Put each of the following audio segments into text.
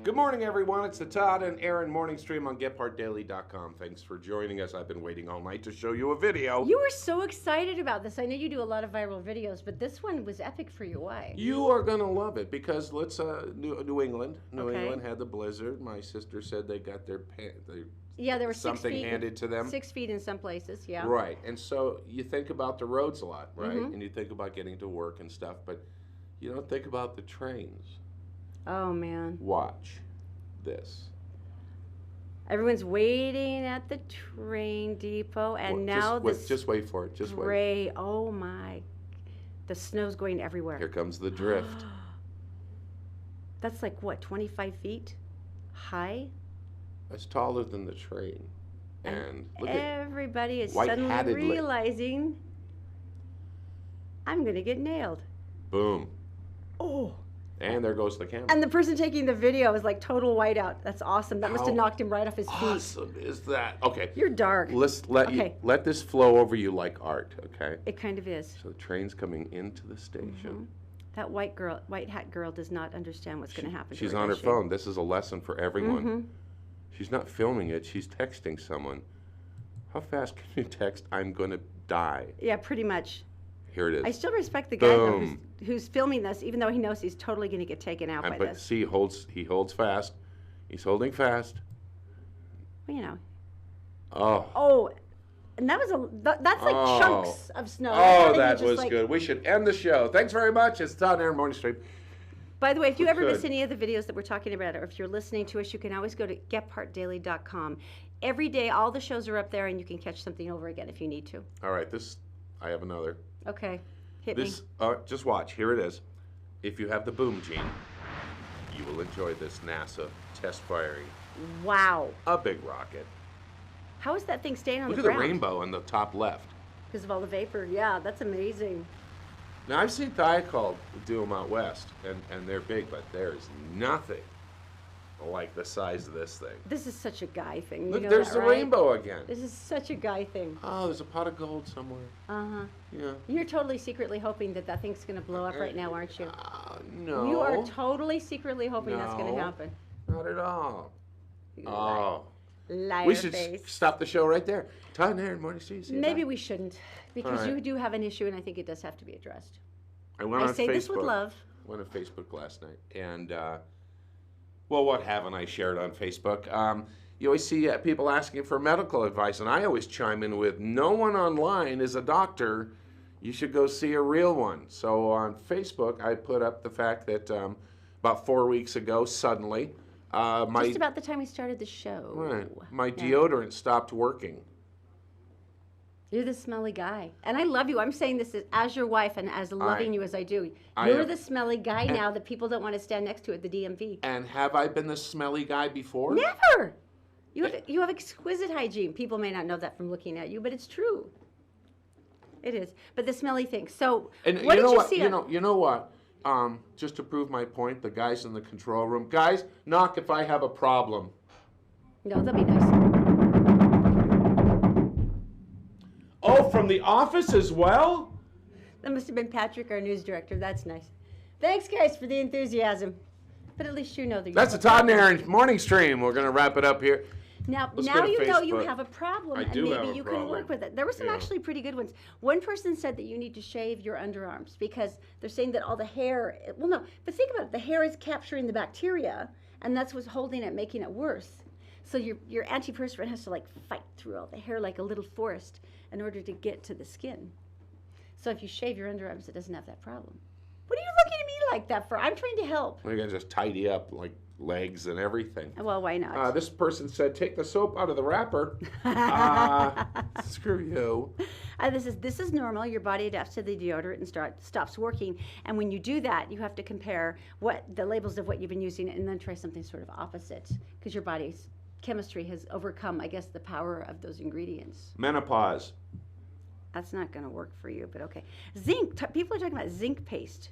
Good morning, everyone. It's the Todd and Erin morning stream on GephartDaily.com. Thanks for joining us. I've been waiting all night to show you a video. You were so excited about this. I know you do a lot of viral videos, but this one was epic for you. Why? You are going to love it because New England. New Okay. England had the blizzard. My sister said they got their Yeah, there were something 6 feet, handed to them. 6 feet in some places, yeah. Right. And so you think about the roads a lot, right? Mhm. And you think about getting to work and stuff, but you don't think about the trains. Oh, man. Watch this. Everyone's waiting at the train depot, and Well, now just wait for it. Just wait. gray, oh my, the snow's going everywhere. Here comes the drift. That's like, what, 25 feet high? It's taller than the train. And look at Everybody is white-hatted suddenly realizing, I'm going to get nailed. boom. Oh. And there goes the camera. And the person taking the video is like total whiteout. That's awesome. That must have How knocked him right off his feet. Awesome is that? Okay. You're dark. Let Okay. let this flow over you like art, okay? It kind of is. So the train's coming into the station. That white hat girl does not understand what's going to happen. She's to her, on her does she? phone. This is a lesson for everyone. Mhm. She's not filming it. She's texting someone. How fast can you text, "I'm going to die"? Yeah, pretty much. Here it is. I still respect the guy though, Boom. who's filming this, even though he knows he's totally going to get taken out by But this. see, he holds fast. He's holding fast. Well, you know. Oh. Oh, and that was that's like Oh. chunks of snow. Oh, Not even that just was like- good. We should end the show. Thanks very much. It's Todd and Erin Morning Stream. By the way, if you We ever miss could. any of the videos that we're talking about, or if you're listening to us, you can always go to GephartDaily.com. Every day, all the shows are up there, and you can catch something over again if you need to. All right, I have another. Okay, hit This, just watch. Here it is. If you have the boom gene, you will enjoy this NASA test firing me. Wow. a big rocket. How is that thing staying on Look the at the ground? rainbow on the top left. Because of all the vapor. Yeah, that's amazing. Now, I've seen Thiokol do them out west, and they're big, but there's nothing like the size of this thing. This is such a guy thing. Look, you know there's that, the right? rainbow again. This is such a guy thing. Oh, there's a pot of gold somewhere. Uh-huh. Yeah. You're totally secretly hoping that that thing's going to blow up right now, aren't you? No. You are totally secretly hoping that's going No. to happen. Not at all. You Oh. Liar We should face. stop the show right there. Todd and Erin, Morning Stream. see you Maybe back. we shouldn't, because All right. you do have an issue, and I think it does have to be addressed. I went I on say Facebook. this with love. Went on Facebook last night, and well, what haven't I shared on Facebook? You always see people asking for medical advice, and I always chime in with, "No one online is a doctor. You should go see a real one." So on Facebook, I put up the fact that about 4 weeks ago, suddenly, Just about the time we started the show. my Yeah. deodorant stopped working. You're the smelly guy. And I love you. I'm saying this as your wife and as loving you as I do. I You're am- the smelly guy now that people don't want to stand next to at the DMV. And have I been the smelly guy before? Never! You have exquisite hygiene. People may not know that from looking at you, but it's true. It is. But the smelly thing. So, And what you did know you what? see? You know what? Just to prove my point, the guys in the control room, guys, knock if I have a problem. No, that'll be nice. Oh, from the office as well? That must have been Patrick, our news director. That's nice. Thanks, guys, for the enthusiasm. But at least you know that you That's the have a Todd and problem. Aaron morning stream. We're going to wrap it up here. Now Let's go now to you know you Facebook. have a problem, I and do have maybe a you problem. can work with it. There were some Yeah. actually pretty good ones. One person said that you need to shave your underarms because they're saying that all the hair, well, no, but think about it. The hair is capturing the bacteria, and that's what's holding it, making it worse. So your antiperspirant has to like fight through all the hair like a little forest in order to get to the skin. So if you shave your underarms, it doesn't have that problem. What are you looking at me like that for? I'm trying to help. We're going to just tidy up like legs and everything. Well, why not? This person said, take the soap out of the wrapper. Screw you. This is normal. Your body adapts to the deodorant and stops working. And when you do that, you have to compare what the labels of what you've been using and then try something sort of opposite because your body's chemistry has overcome, I guess, the power of those ingredients. Menopause. That's not going to work for you, but okay. Zinc. People are talking about zinc paste.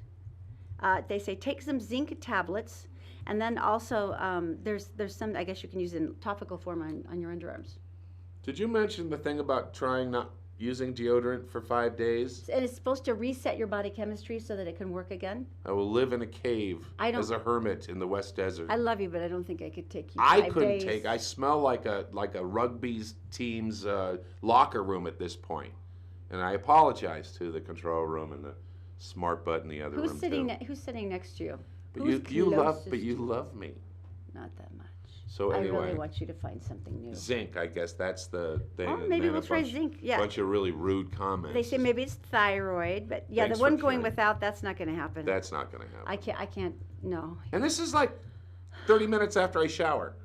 They say take some zinc tablets, and then also there's some, I guess you can use in topical form on your underarms. Did you mention the thing about trying not using deodorant for 5 days. And it's supposed to reset your body chemistry so that it can work again. I will live in a cave as a hermit in the West Desert. I love you, but I don't think I could take you. I 5 couldn't days. take. I smell like a rugby team's locker room at this point, and I apologize to the control room and the smart butt in the other room Who's sitting next to you? But you love me. Not that much. So anyway, I really want you to find something new. Zinc, I guess that's the thing. Oh, maybe we'll try zinc. Yeah. A bunch of really rude comments. They say maybe it's thyroid, but yeah, Thanks the one for going sharing. without, that's not going to happen. That's not going to happen. I can't. No. And this is like 30 minutes after I shower.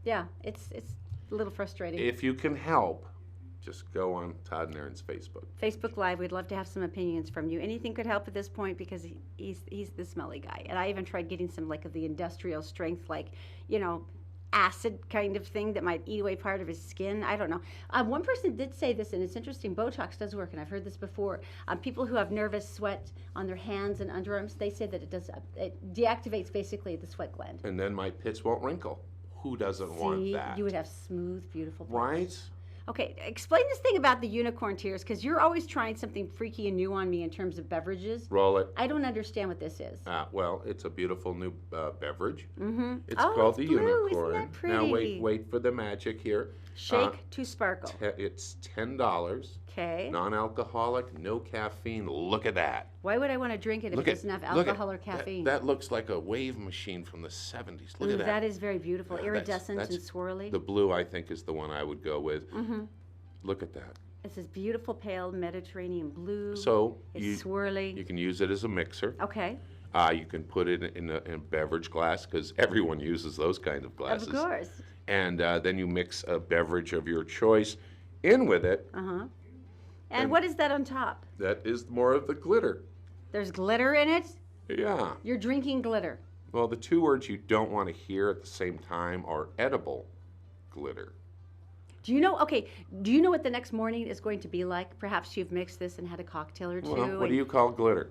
Yeah, it's a little frustrating. If you can help, just go on Todd and Erin's Facebook. Facebook Live, we'd love to have some opinions from you. Anything could help at this point because he's the smelly guy. And I even tried getting some like of the industrial strength, like, acid kind of thing that might eat away part of his skin. I don't know. One person did say this, and it's interesting. Botox does work, and I've heard this before. People who have nervous sweat on their hands and underarms, they say that it deactivates basically the sweat gland. And then my pits won't wrinkle. Who doesn't want that? You would have smooth, beautiful pits. Right? Okay, explain this thing about the unicorn tears, because you're always trying something freaky and new on me in terms of beverages. Roll it. I don't understand what this is. Well, it's a beautiful new beverage. Mm-hmm. It's called the blue. unicorn. Isn't that pretty? Now wait for the magic here. Shake to sparkle. It's $10. Okay. Non-alcoholic, no caffeine. Look at that. Why would I want to drink it if it doesn't have alcohol or caffeine? That looks like a wave machine from the 70s. Look at that. That is very beautiful. Iridescent and swirly. The blue, I think, is the one I would go with. Mm-hmm. Look at that. It's this beautiful pale Mediterranean blue. So it's swirly. You can use it as a mixer. Okay. You can put it in a beverage glass because everyone uses those kind of glasses. Of course. And then you mix a beverage of your choice in with it. Uh-huh. And what is that on top? That is more of the glitter. There's glitter in it? Yeah. You're drinking glitter. Well, the two words you don't want to hear at the same time are edible glitter. Do you know what the next morning is going to be like? Perhaps you've mixed this and had a cocktail or two. Well, what do you call glitter?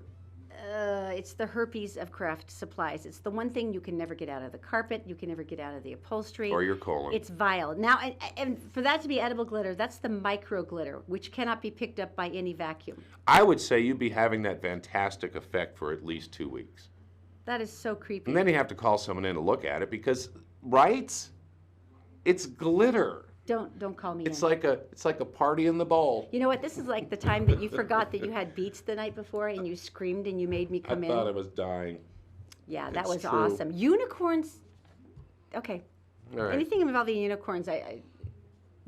It's the herpes of craft supplies. It's the one thing you can never get out of the carpet. You can never get out of the upholstery. Or your colon. It's vile. Now, and for that to be edible glitter, that's the micro glitter, which cannot be picked up by any vacuum. I would say you'd be having that fantastic effect for at least 2 weeks. That is so creepy. And then you have to call someone in to look at it because, right? It's glitter. Don't call me in. It's like a party in the bowl. You know what? This is like the time that you forgot that you had beets the night before and you screamed and you made me come in. I thought I was dying. Yeah, that It's was true. awesome. Unicorns. Okay. All right. Anything involving unicorns,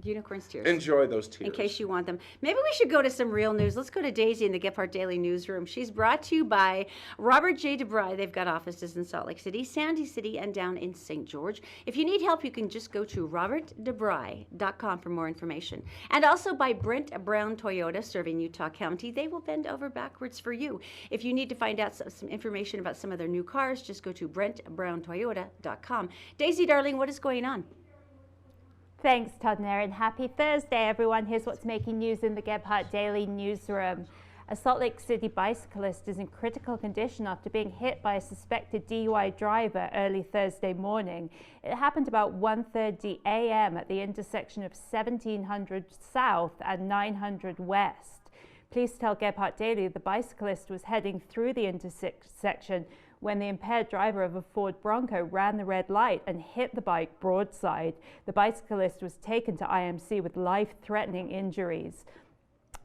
unicorns tears. Enjoy those tears. In case you want them. Maybe we should go to some real news. Let's go to Daisy in the Gephardt Daily newsroom. She's brought to you by Robert J. DeBry. They've got offices in Salt Lake City, Sandy City, and down in St. George. If you need help, you can just go to robertdebry.com for more information. And also by Brent Brown Toyota, serving Utah County. They will bend over backwards for you. If you need to find out some information about some of their new cars, just go to brentbrowntoyota.com. Daisy, darling, what is going on? Thanks, Todd and Erin. Happy Thursday, everyone. Here's what's making news in the Gephardt Daily newsroom. A Salt Lake City bicyclist is in critical condition after being hit by a suspected DUI driver early Thursday morning. It happened about 1:30 a.m. at the intersection of 1700 South and 900 West. Police tell Gephardt Daily the bicyclist was heading through the intersection when the impaired driver of a Ford Bronco ran the red light and hit the bike broadside. The bicyclist was taken to IMC with life-threatening injuries.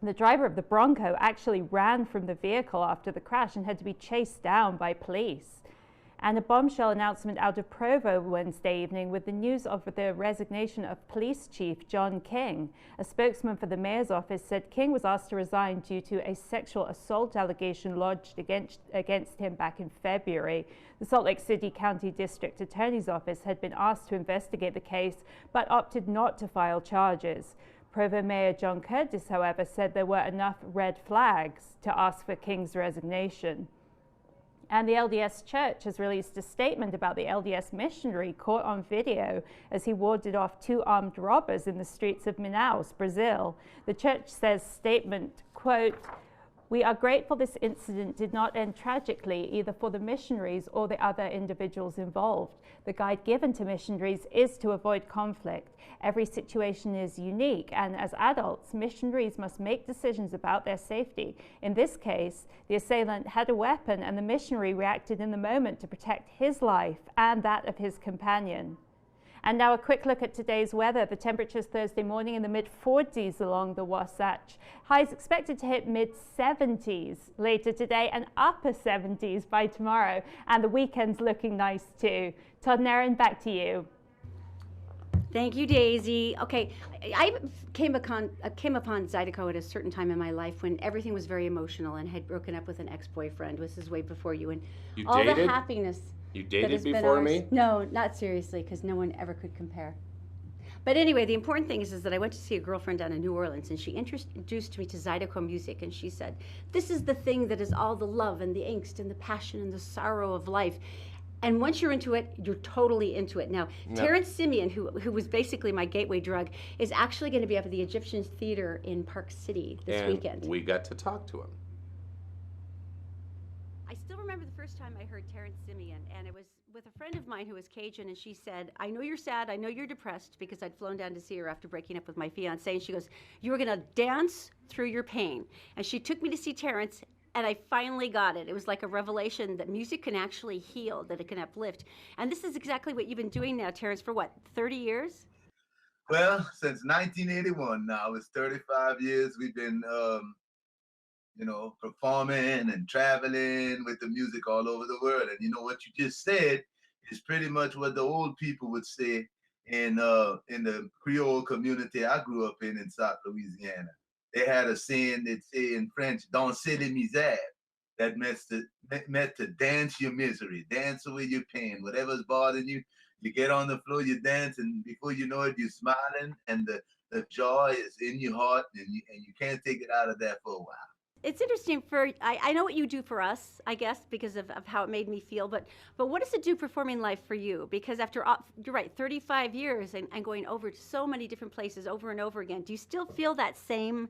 The driver of the Bronco actually ran from the vehicle after the crash and had to be chased down by police. And a bombshell announcement out of Provo Wednesday evening with the news of the resignation of Police Chief John King. A spokesman for the mayor's office said King was asked to resign due to a sexual assault allegation lodged against him back in February. The Salt Lake City County District Attorney's Office had been asked to investigate the case, but opted not to file charges. Provo Mayor John Curtis, however, said there were enough red flags to ask for King's resignation. And the LDS Church has released a statement about the LDS missionary caught on video as he warded off 2 armed robbers in the streets of Manaus, Brazil. The church says statement, quote, We are grateful this incident did not end tragically, either for the missionaries or the other individuals involved. The guide given to missionaries is to avoid conflict. Every situation is unique, and as adults, missionaries must make decisions about their safety. In this case, the assailant had a weapon, and the missionary reacted in the moment to protect his life and that of his companion. And now a quick look at today's weather. The temperatures Thursday morning in the mid-40s along the Wasatch. Highs expected to hit mid-70s later today and upper 70s by tomorrow. And the weekend's looking nice too. Todd and Erin, back to you. Thank you, Daisy. Okay, I came upon Zydeco at a certain time in my life when everything was very emotional and had broken up with an ex-boyfriend. This is way before you, and You all dated? the happiness. You that dated has been before ours. me? No, not seriously, because no one ever could compare. But anyway, the important thing is that I went to see a girlfriend down in New Orleans, and she introduced me to Zydeco music, and she said, "This is the thing that is all the love and the angst and the passion and the sorrow of life." And once you're into it, you're totally into it. Now, Yep. Terrence Simeon, who was basically my gateway drug, is actually going to be up at the Egyptian Theater in Park City this And weekend. we got to talk to him. I still remember the first time I heard Terrence Simeon, and it was with a friend of mine who was Cajun, and she said, "I know you're sad, I know you're depressed," because I'd flown down to see her after breaking up with my fiance, and she goes, "You were gonna dance through your pain." And she took me to see Terrence, and I finally got it. It was like a revelation that music can actually heal, that it can uplift. And this is exactly what you've been doing now, Terrence, for what, 30 years? Well, since 1981 now, it's 35 years we've been, performing and traveling with the music all over the world. And you know what you just said is pretty much what the old people would say in the Creole community I grew up in South Louisiana. They had a saying that say in French, "Danser les misères." That meant to dance your misery, dance away your pain, whatever's bothering you. You get on the floor, you dance, and before you know it, you're smiling, and the joy is in your heart, and you can't take it out of there for a while. It's interesting I know what you do for us, I guess, because of how it made me feel, but what does it do performing live for you? Because after, you're right, 35 years and going over to so many different places over and over again, do you still feel that same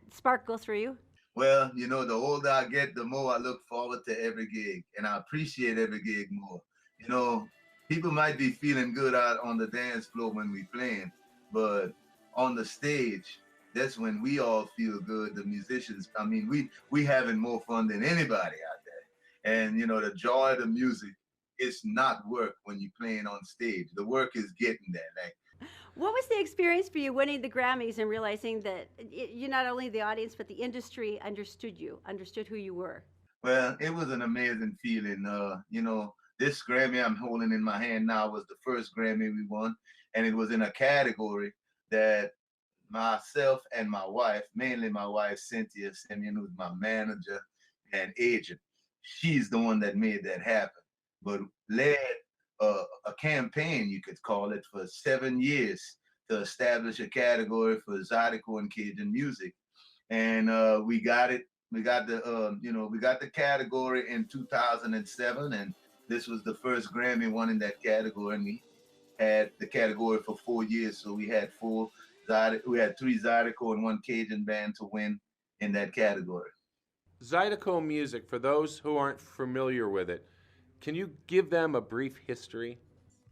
spark go through you? Well, the older I get, the more I look forward to every gig, and I appreciate every gig more. You know, People might be feeling good out on the dance floor when we playing, but on the stage, that's when we all feel good. The musicians, I mean, we having more fun than anybody out there. And the joy of the music, it's not work when you're playing on stage. The work is getting there. Like, What was the experience for you winning the Grammys and realizing that you not only the audience but the industry understood you, understood who you were? well, it was an amazing feeling. This Grammy I'm holding in my hand now was the first Grammy we won, and it was in a category that myself and my wife, mainly my wife Cynthia Simeon, who's my manager and agent, she's the one that made that happen. But led a campaign, you could call it, for 7 years to establish a category for Zydeco and Cajun music, and we got it. We got the category in 2007, and this was the first Grammy won in that category. And we had the category for 4 years, so we had three Zydeco and one Cajun band to win in that category. Zydeco music, for those who aren't familiar with it, can you give them a brief history?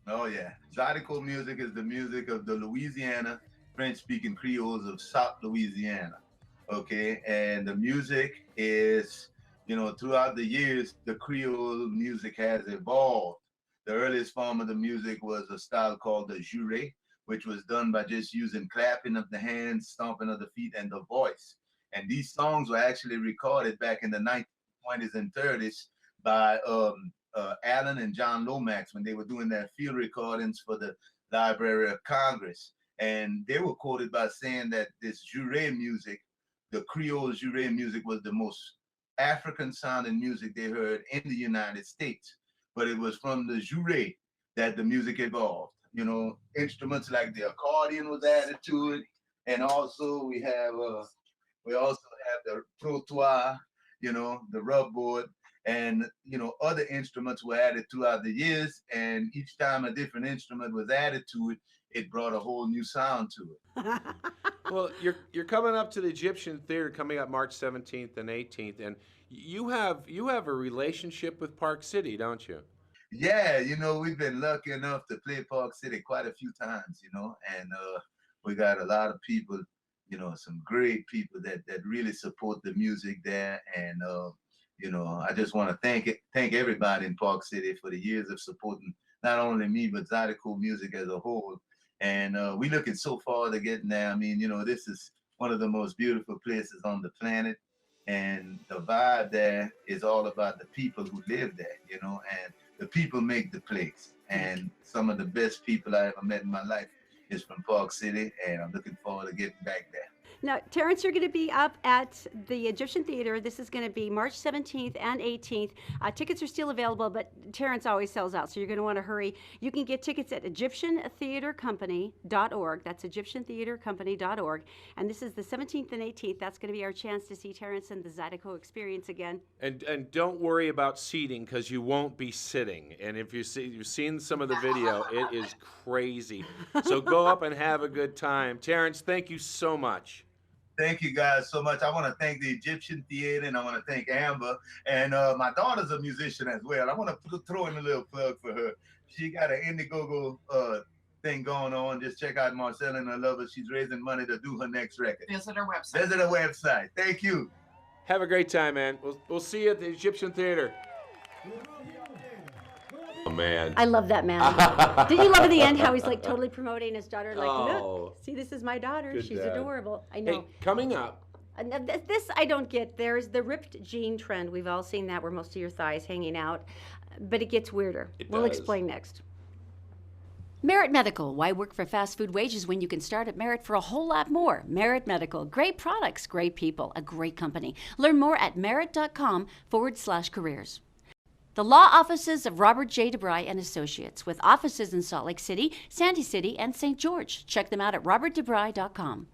Oh yeah, Zydeco music is the music of the Louisiana French-speaking Creoles of South Louisiana. Okay, and the music is, throughout the years, the Creole music has evolved. The earliest form of the music was a style called the jure, which was done by just using clapping of the hands, stomping of the feet, and the voice. And these songs were actually recorded back in the 1920s and 30s by Allen and John Lomax when they were doing their field recordings for the Library of Congress. And they were quoted by saying that this jure music, the Creole jure music, was the most African sounding music they heard in the United States. But it was from the jure that the music evolved. Instruments like the accordion was added to it, and also we also have the trottoir, the rub board, And, other instruments were added throughout the years. And each time a different instrument was added to it, it brought a whole new sound to it. Well, you're coming up to the Egyptian Theater coming up March 17th and 18th, and you have a relationship with Park City, don't you? Yeah, we've been lucky enough to play Park City quite a few times, and we got a lot of people, some great people that really support the music there. And I just want to thank everybody in Park City for the years of supporting not only me but Zydeco music as a whole. And we looking so far to getting there. I mean, this is one of the most beautiful places on the planet. And the vibe there is all about the people who live there, and the people make the place. And some of the best people I ever met in my life is from Park City, and I'm looking forward to getting back there. Now, Terrence, you're going to be up at the Egyptian Theater. This is going to be March 17th and 18th. Tickets are still available, but Terrence always sells out, so you're going to want to hurry. You can get tickets at EgyptianTheaterCompany.org. That's EgyptianTheaterCompany.org. And this is the 17th and 18th. That's going to be our chance to see Terrence and the Zydeco experience again. And don't worry about seating, because you won't be sitting. And if you've seen some of the video, it is crazy. So go up and have a good time. Terrence, thank you so much. Thank you guys so much. I want to thank the Egyptian Theater, and I want to thank Amber. And my daughter's a musician as well. I want to throw in a little plug for her. She got an Indiegogo thing going on. Just check out Marcella and her lover. She's raising money to do her next record. Visit our website. Visit her website. Thank you. Have a great time, man. We'll see you at the Egyptian Theater. Oh, man. I love that man. Did you love at the end how he's like totally promoting his daughter? Like, look, see, this is my daughter. Good She's dad. Adorable. I know. Hey, coming up. This I don't get. There's the ripped jean trend. We've all seen that, where most of your thighs hanging out. But it gets weirder. We'll does. explain next. Merit Medical. Why work for fast food wages when you can start at Merit for a whole lot more? Merit Medical. Great products, great people, a great company. Learn more at merit.com/careers. The law offices of Robert J. DeBry and Associates, with offices in Salt Lake City, Sandy City, and St. George. Check them out at robertdebry.com.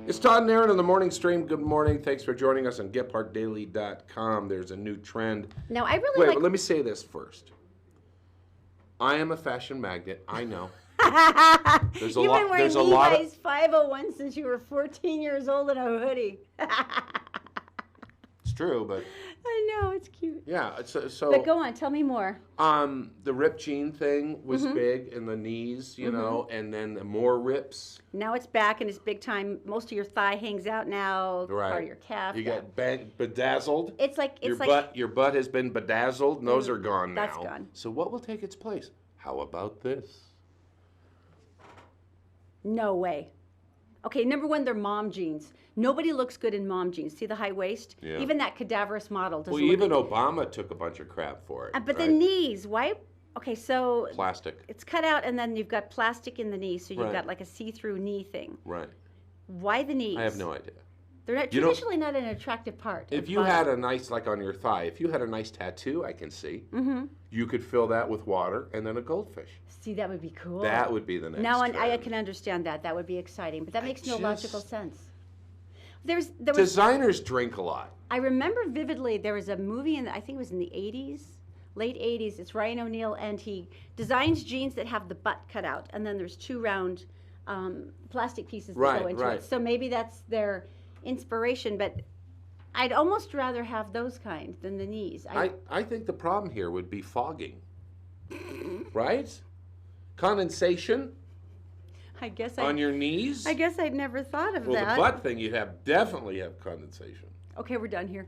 It's Todd and Erin on the morning stream. Good morning. Thanks for joining us on GephartDaily.com. There's a new trend. Now, I really like... Wait, let me say this first. I am a fashion magnet. I know. There's a You've lot. been wearing There's a lot Levi's 501 since you were 14 years old in a hoodie. It's true, but I know, it's cute. yeah. So But go on, tell me more. the rip jean thing was big in the knees, you know, and then the more rips. Now it's back and it's big time. Most of your thigh hangs out now, Right. part of your calf. You got bedazzled. It's like Your butt has been bedazzled, and those are gone now. That's gone. So what will take its place? How about this? No way. Okay, number one, they're mom jeans. Nobody looks good in mom jeans. See the high waist? Yeah. Even that cadaverous model doesn't Well, look even good. Obama took a bunch of crap for it. But the right? knees, why? Okay, so Plastic. it's cut out and then you've got plastic in the knee, so you've Right. got like a see-through knee thing. Right. Why the knees? I have no idea. They're not, You don't- traditionally not an attractive part. If you had a nice, like on your thigh, if you had a nice tattoo, I can see. Mm-hmm. You could fill that with water and then a goldfish. See, that would be cool. That would be the next Now I trend. can understand that. That would be exciting, but that makes no just- logical sense. There was Designers drink a lot. I remember vividly there was a movie I think it was in the 80s, late 80s. It's Ryan O'Neal, and he designs jeans that have the butt cut out, and then there's two round plastic pieces that Right, go into right. it. So maybe that's their inspiration, but I'd almost rather have those kind than the knees. I think the problem here would be fogging. Right? Condensation I guess on your knees. I guess I'd never thought of Well, that. the butt thing, you'd definitely have condensation. Okay, we're done here.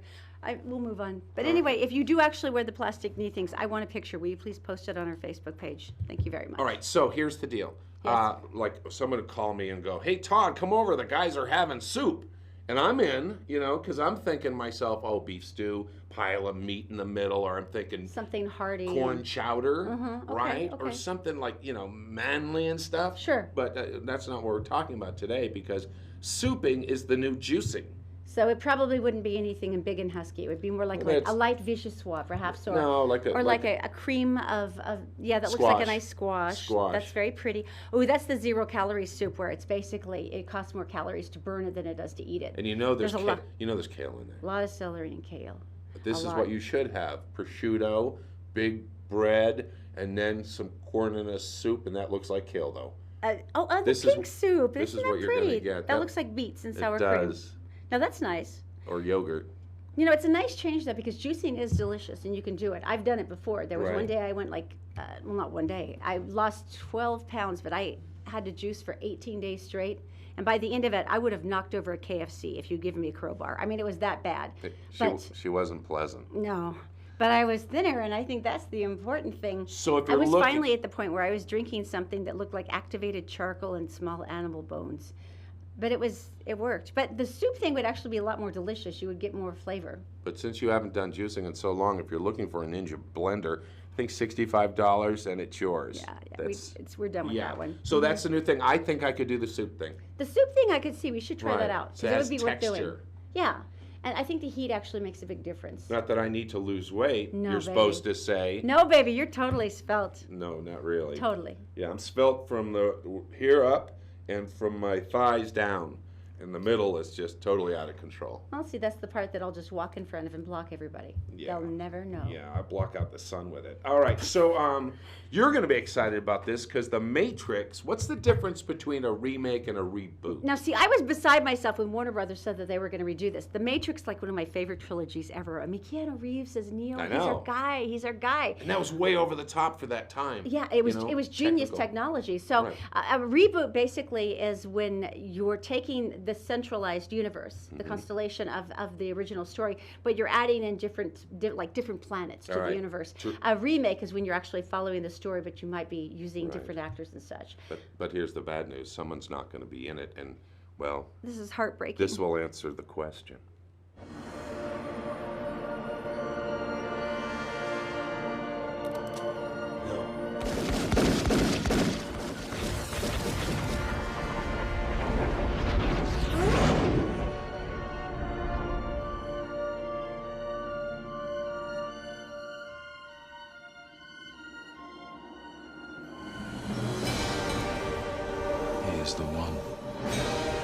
We'll move on. But anyway, if you do actually wear the plastic knee things, I want a picture. Will you please post it on our Facebook page? Thank you very much. All right, so here's the deal. Yes. Like someone would call me and go, "Hey, Todd, come over. The guys are having soup." And I'm in, you know, because I'm thinking myself, oh, beef stew, pile of meat in the middle, or I'm thinking Something hearty. corn chowder, okay, right? Or okay. something like, you know, manly and stuff. Sure. But that's not what we're talking about today, because souping is the new juicing. So it probably wouldn't be anything in big and husky. It would be more like Well, a it's- light vichyssoise, perhaps, or No, like a or like a cream of yeah, that looks like a Squash. nice squash. Squash. That's very pretty. Oh, that's the 0-calorie soup where it's basically it costs more calories to burn it than it does to eat it. And you know there's There's a lot- there's kale in there. A lot of celery and kale. But this A is lot. what you should have: prosciutto, big bread, and then some corn in a soup, and that looks like kale, though. The This is- pink soup. this Isn't is that what you're gonna pretty? get. That That- looks like beets and It sour cream. does. Now that's nice. Or yogurt. You know, it's a nice change though because juicing is delicious and you can do it. I've done it before. There was Right. one day I went like, well, not one day. I lost 12 pounds, but I had to juice for 18 days straight. And by the end of it, I would have knocked over a KFC if you'd given me a crowbar. I mean, it was that bad. She wasn't pleasant. No, but I was thinner, and I think that's the important thing. So if I you're was looking, finally at the point where I was drinking something that looked like activated charcoal and small animal bones. But it worked. But the soup thing would actually be a lot more delicious. You would get more flavor. but since you haven't done juicing in so long, if you're looking for a Ninja blender, I think $65 and it's yours. Yeah, That's, we're done with yeah. that one. So that's the new thing. I think I could do the soup thing. The soup thing I could see. We should try Right. that out. So it Because has it would be worth doing. texture. Yeah. And I think the heat actually makes a big difference. Not that I need to lose weight. No, You're baby. supposed to say. No, baby, you're totally svelte. No, not really. Totally. Yeah, I'm svelte from the here up and from my thighs down. And the middle is just totally out of control. Well, see, that's the part that I'll just walk in front of and block everybody. Yeah. They'll never know. Yeah, I block out the sun with it. All right, so you're going to be excited about this because The Matrix, what's the difference between a remake and a reboot? Now, see, I was beside myself when Warner Brothers said that they were going to redo this. The Matrix, like one of my favorite trilogies ever. I mean, Keanu Reeves as Neo. I He's our know. guy. He's our guy. And that was way over the top for that time. Yeah, it was you know, it was genius technical. technology. So Right. a reboot basically is when you're taking the centralized universe, Mm-hmm. the constellation of the original story, but you're adding in different planets to All right. the universe. True. A remake is when you're actually following the story, but you might be using Right. different actors and such. But here's the bad news. Someone's not going to be in it. And, well, This is heartbreaking. this will answer the question. He is the one.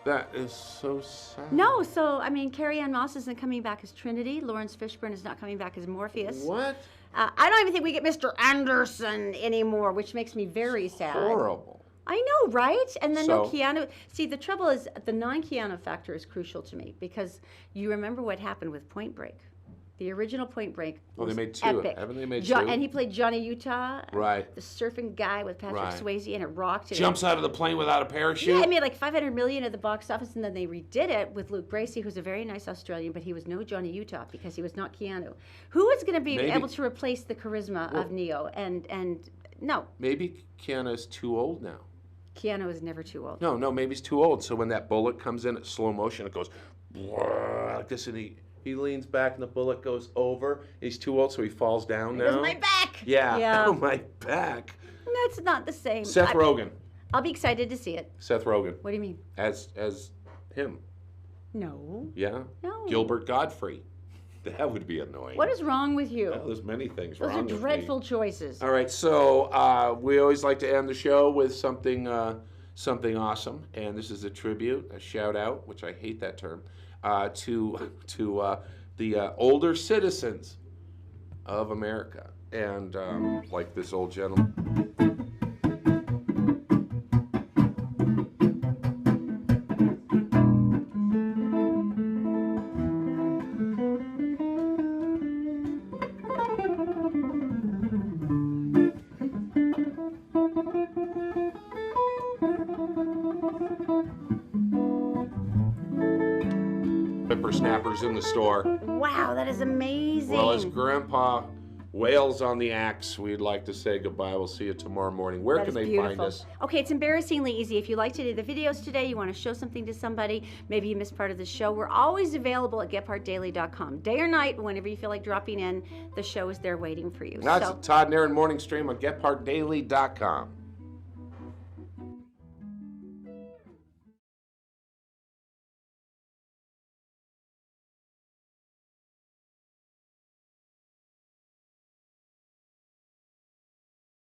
That is so sad. No, so I mean, Carrie Ann Moss isn't coming back as Trinity. Lawrence Fishburne is not coming back as Morpheus. What? I don't even think we get Mr. Anderson anymore, which makes me very sad. Horrible. I know, right? And then no So- Keanu. See, the trouble is the non-Keanu factor is crucial to me because you remember what happened with Point Break. The original Point Break Well, they was made two. epic. Haven't they made Jo- two? And he played Johnny Utah. Right. The surfing guy with Patrick Right. Swayze, and it rocked. And Jumps out of the plane without a parachute? Yeah, it made like $500 million at the box office, and then they redid it with Luke Bracey, who's a very nice Australian, but he was no Johnny Utah because he was not Keanu. Who is going to be Maybe- able to replace the charisma of Neo? And no, Maybe Keanu's too old now. Keanu is never too old. No, maybe he's too old. So when that bullet comes in at slow motion, it goes like this, and he leans back, and the bullet goes over. He's too old, so he falls down Because now. my back. Yeah. Yeah. Oh, my back. That's not the same. Seth Rogen. I'll be excited to see it. Seth Rogen What do you mean? as him. No. Yeah. No. Gilbert Godfrey. That would be annoying. What is wrong with you? Well, there's many things Those wrong are with me. dreadful choices. All right, so we always like to end the show with something awesome, and this is a tribute, a shout out, which I hate that term, to the older citizens of America, and like this old gentleman. Whippersnappers in the store. Wow, that is amazing. Well, as Grandpa wails on the axe, we'd like to say goodbye. We'll see you tomorrow morning. Where That can is they beautiful. find us? Okay, it's embarrassingly easy. If you like to do the videos today, you want to show something to somebody, maybe you missed part of the show, we're always available at GephartDaily.com. Day or night, whenever you feel like dropping in, the show is there waiting for you. That's So, Todd and Erin Morning Stream on GephartDaily.com.